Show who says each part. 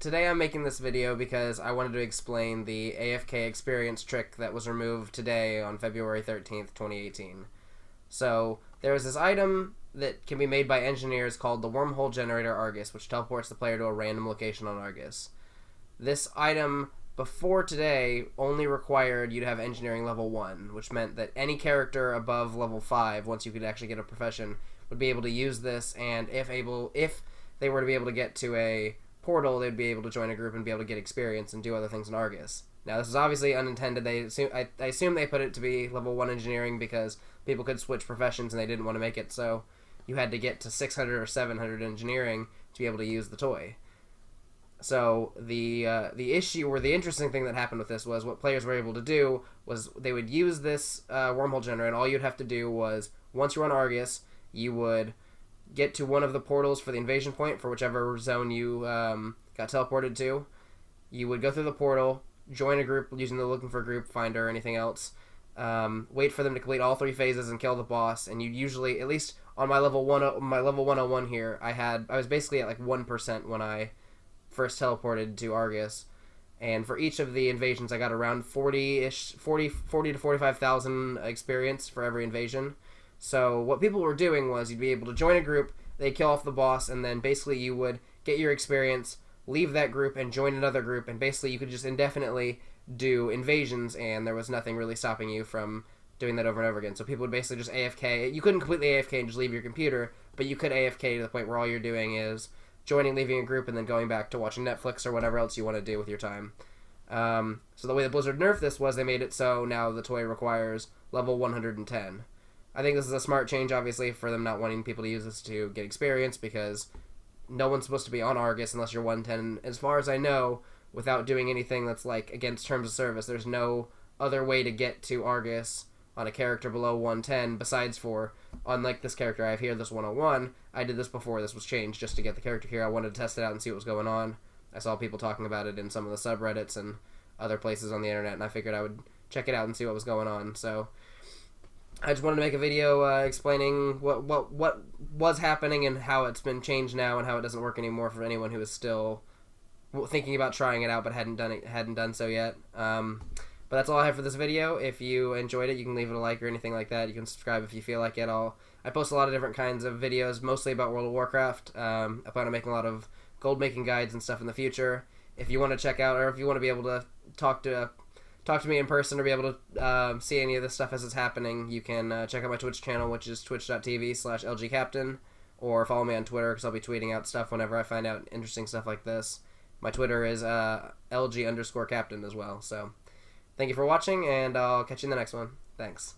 Speaker 1: today I'm making this video because I wanted to explain the AFK experience trick that was removed today on February 13th, 2018. So, there is this item that can be made by engineers called the Wormhole Generator Argus, which teleports the player to a random location on Argus. This item, before today, only required you to have engineering level 1, which meant that any character above level 5, once you could actually get a profession, would be able to use this, and if they were to be able to get to a portal, they'd be able to join a group and be able to get experience and do other things in Argus. Now, this is obviously unintended. I assume they put it to be level 1 engineering because people could switch professions and they didn't want to make it so you had to get to 600 or 700 engineering to be able to use the toy. So the issue, or the interesting thing that happened with this, was what players were able to do was they would use this wormhole generator, and all you'd have to do was, once you're on Argus, you would get to one of the portals for the invasion point for whichever zone you got teleported to. You would go through the portal, join a group using the looking for group finder or anything else, wait for them to complete all 3 phases and kill the boss, and you usually, at least on my level 101 here, I was basically at like 1% when I first teleported to Argus, and for each of the invasions I got around 40 to 45,000 experience for every invasion. So what people were doing was you'd be able to join a group, they'd kill off the boss, and then basically you would get your experience, leave that group, and join another group, and basically you could just indefinitely do invasions, and there was nothing really stopping you from doing that over and over again. So people would basically just AFK. You couldn't completely AFK and just leave your computer, but you could AFK to the point where all you're doing is joining, leaving a group, and then going back to watching Netflix or whatever else you want to do with your time. So the way that Blizzard nerfed this was they made it so now the toy requires level 110. I think this is a smart change, obviously, for them not wanting people to use this to get experience, because no one's supposed to be on Argus unless you're 110. As far as I know, without doing anything that's like against terms of service, there's no other way to get to Argus on a character below 110 besides for, unlike this character I have here, this 101, I did this before this was changed just to get the character here. I wanted to test it out and see what was going on. I saw people talking about it in some of the subreddits and other places on the internet, and I figured I would check it out and see what was going on. So I just wanted to make a video explaining what was happening and how it's been changed now and how it doesn't work anymore for anyone who is still thinking about trying it out but hadn't done so yet. But that's all I have for this video. If you enjoyed it, you can leave it a like or anything like that. You can subscribe if you feel like it. I post a lot of different kinds of videos, mostly about World of Warcraft. I plan on making a lot of gold making guides and stuff in the future. If you want to check out, or if you want to be able to talk to me in person or be able to see any of this stuff as it's happening, you can check out my Twitch channel, which is twitch.tv/LGCaptain, or follow me on Twitter, because I'll be tweeting out stuff whenever I find out interesting stuff like this. My Twitter is LG_captain as well. So thank you for watching, and I'll catch you in the next one. Thanks.